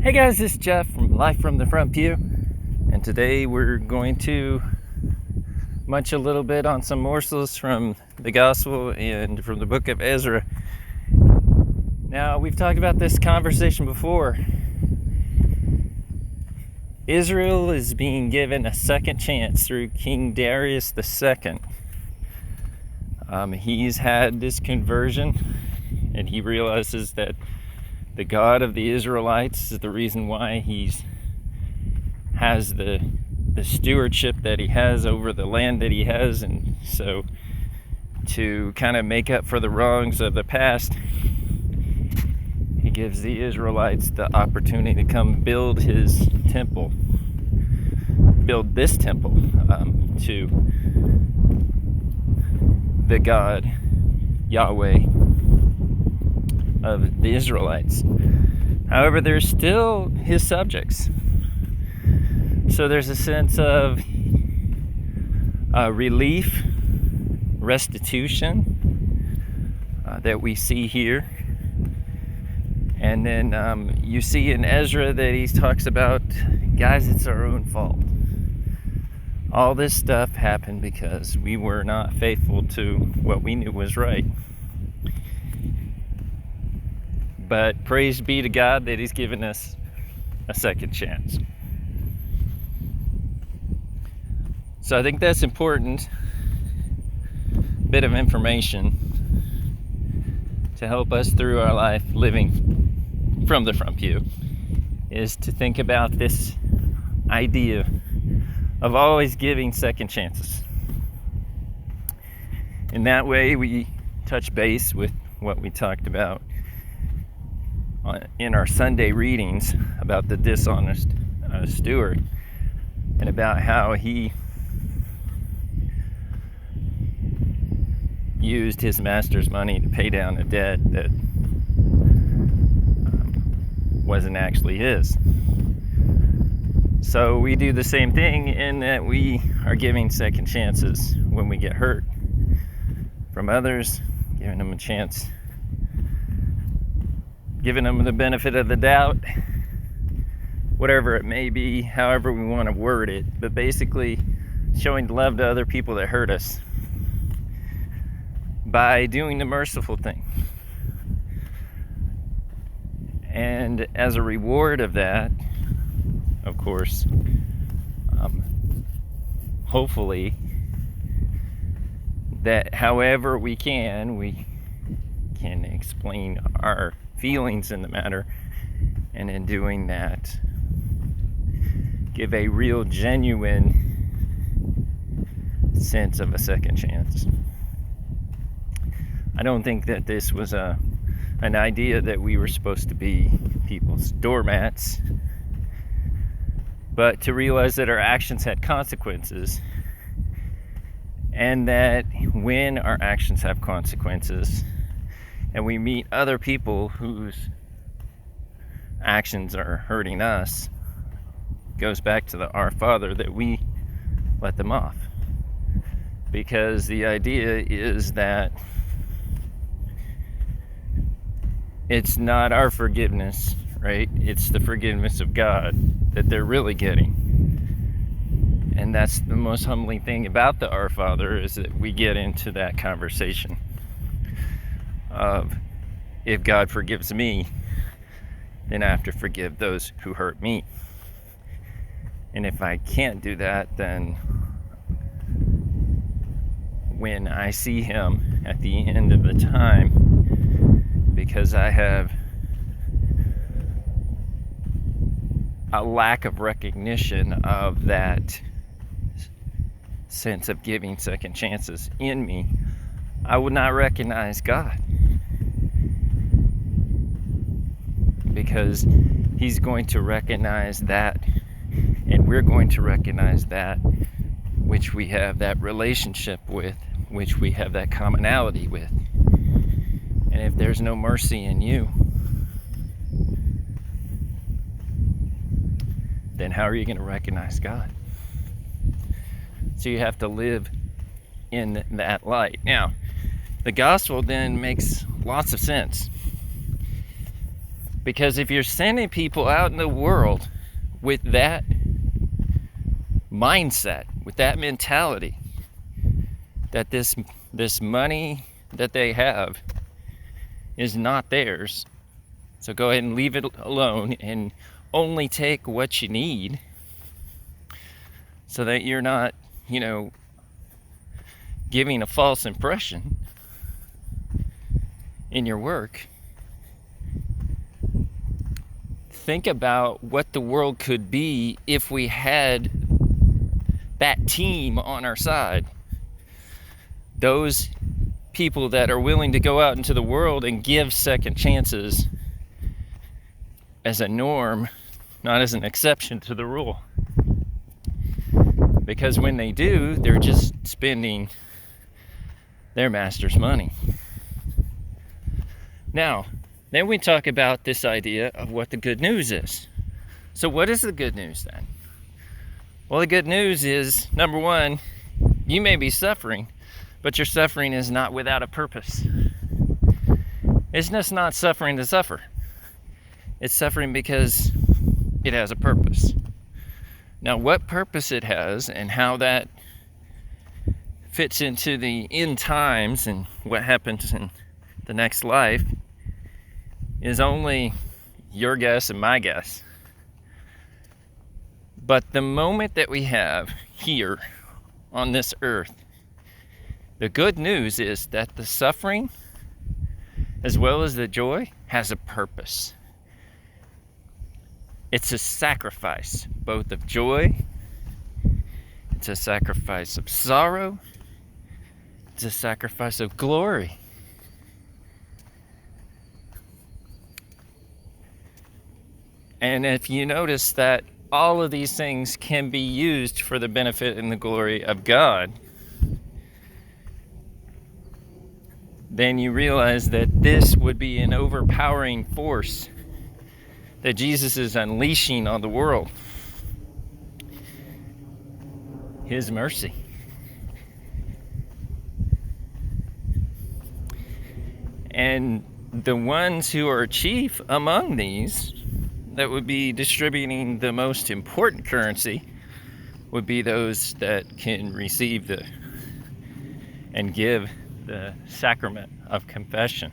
Hey guys, this is Jeff from Life from the Front Pew, and today we're going to munch a little bit on some morsels from the Gospel and from the book of Ezra. Now, we've talked about this conversation before. Israel is being given a second chance through King Darius II. He's had this conversion, and he realizes that the God of the Israelites is the reason why he has the stewardship that he has over the land that he has. And so, to kind of make up for the wrongs of the past, he gives the Israelites the opportunity to come build his temple, build this temple to the God Yahweh of the Israelites. However, they're still his subjects. So there's a sense of relief, restitution that we see here. And then you see in Ezra that he talks about, guys, it's our own fault. All this stuff happened because we were not faithful to what we knew was right. But praise be to God that he's given us a second chance. So I think that's important bit of information to help us through our life living from the front pew, is to think about this idea of always giving second chances. In that way, we touch base with what we talked about in our Sunday readings about the dishonest steward, and about how he used his master's money to pay down a debt that wasn't actually his. So we do the same thing in that we are giving second chances when we get hurt from others, giving them a chance, giving them the benefit of the doubt, whatever it may be, however we want to word it, but basically showing love to other people that hurt us by doing the merciful thing. And as a reward of that, of course, hopefully that however we can explain our feelings in the matter, and in doing that give a real genuine sense of a second chance. I don't think that this was an idea that we were supposed to be people's doormats, but to realize that our actions had consequences, and that when our actions have consequences and we meet other people whose actions are hurting us, it goes back to the Our Father, that we let them off. Because the idea is that it's not our forgiveness, right? It's the forgiveness of God that they're really getting. And that's the most humbling thing about the Our Father, is that we get into that conversation of, if God forgives me, then I have to forgive those who hurt me. And if I can't do that, then when I see him at the end of the time, because I have a lack of recognition of that sense of giving second chances in me, I would not recognize God, because he's going to recognize that, and we're going to recognize that which we have that relationship with, which we have that commonality with. And if there's no mercy in you, then how are you going to recognize God? So you have to live in that light. Now, the gospel then makes lots of sense, Because if you're sending people out in the world with that mindset, with that mentality, that this money that they have is not theirs, so go ahead and leave it alone and only take what you need, so that you're not, giving a false impression in your work. Think about what the world could be if we had that team on our side. Those people that are willing to go out into the world and give second chances as a norm, not as an exception to the rule. Because when they do, they're just spending their master's money. Now, then we talk about this idea of what the good news is. So what is the good news then? Well, the good news is, number one, you may be suffering, but your suffering is not without a purpose. It's just not suffering to suffer. It's suffering because it has a purpose. Now, what purpose it has and how that fits into the end times and what happens in the next life is only your guess and my guess. But the moment that we have here on this earth, the good news is that the suffering, as well as the joy, has a purpose. It's a sacrifice, both of joy, it's a sacrifice of sorrow, it's a sacrifice of glory. And if you notice that all of these things can be used for the benefit and the glory of God, then you realize that this would be an overpowering force that Jesus is unleashing on the world. His mercy. And the ones who are chief among these, that would be distributing the most important currency, would be those that can receive and give the sacrament of confession.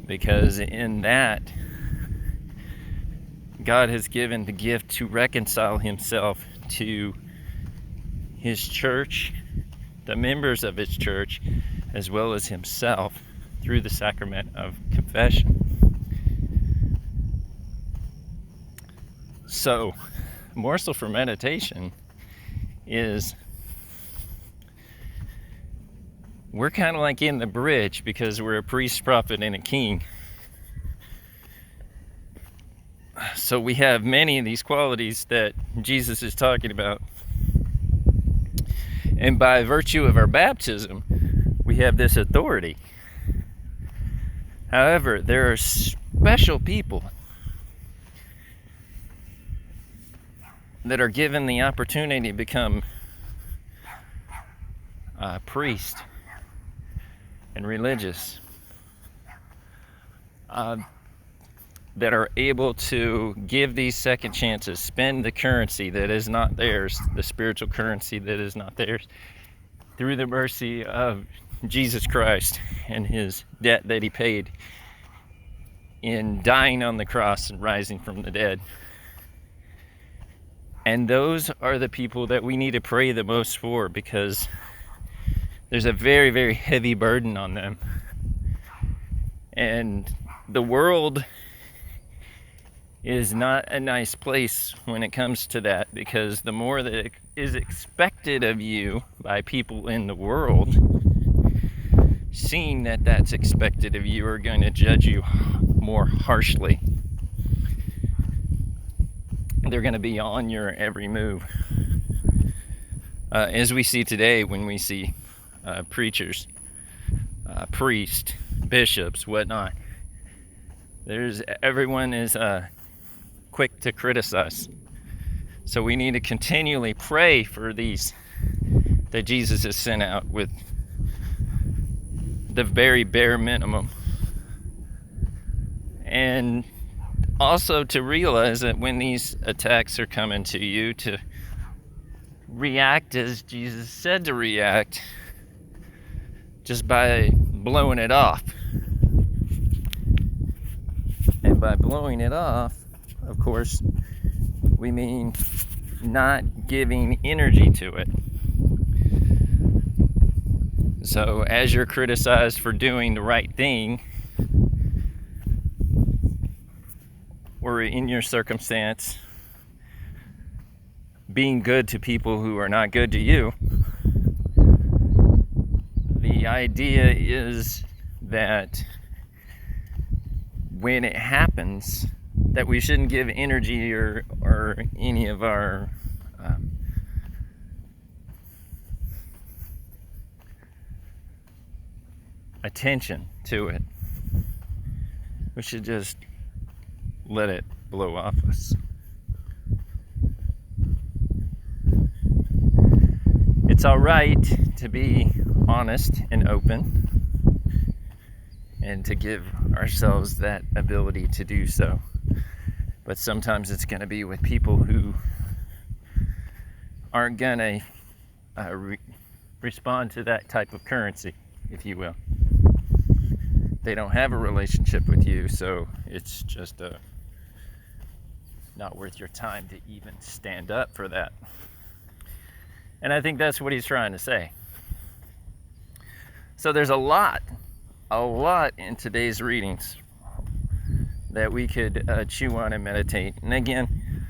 Because in that, God has given the gift to reconcile himself to his church, the members of his church, as well as himself through the sacrament of confession. So, morsel for meditation is, we're kind of like in the bridge because we're a priest, prophet, and a king. So we have many of these qualities that Jesus is talking about. And by virtue of our baptism, we have this authority. However, there are special people that are given the opportunity to become priest and religious, that are able to give these second chances, spend the currency that is not theirs, the spiritual currency that is not theirs, through the mercy of Jesus Christ and his debt that he paid in dying on the cross and rising from the dead. And those are the people that we need to pray the most for, because there's a very, very heavy burden on them. And the world is not a nice place when it comes to that, because the more that it is expected of you by people in the world, seeing that that's expected of you, are going to judge you more harshly. They're going to be on your every move. As we see today when we see preachers, priests, bishops, whatnot, everyone is quick to criticize. So we need to continually pray for these that Jesus has sent out with the very bare minimum. And also to realize that when these attacks are coming to you, to react as Jesus said to react, just by blowing it off. And by blowing it off, of course, we mean not giving energy to it. So as you're criticized for doing the right thing, or in your circumstance, being good to people who are not good to you, the idea is that when it happens, that we shouldn't give energy or any of our attention to it. We should just let it blow off us. It's all right to be honest and open and to give ourselves that ability to do so. But sometimes it's going to be with people who aren't going to respond to that type of currency, if you will. They don't have a relationship with you, so it's just not worth your time to even stand up for that. And I think that's what he's trying to say. So there's a lot in today's readings that we could chew on and meditate. And again,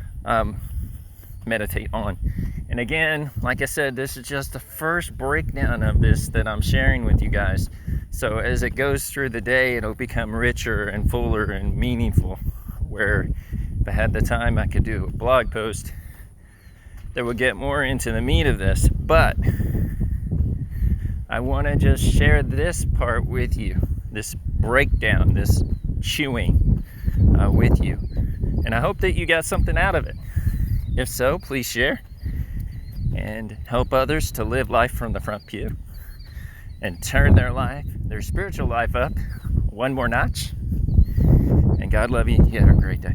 meditate on. And again, like I said, this is just the first breakdown of this that I'm sharing with you guys. So as it goes through the day, it'll become richer and fuller and meaningful, where if I had the time, I could do a blog post that would get more into the meat of this. But I want to just share this part with you, this breakdown, this chewing with you. And I hope that you got something out of it. If so, please share and help others to live life from the front pew and turn their spiritual life up one more notch. And God love you. You have a great day.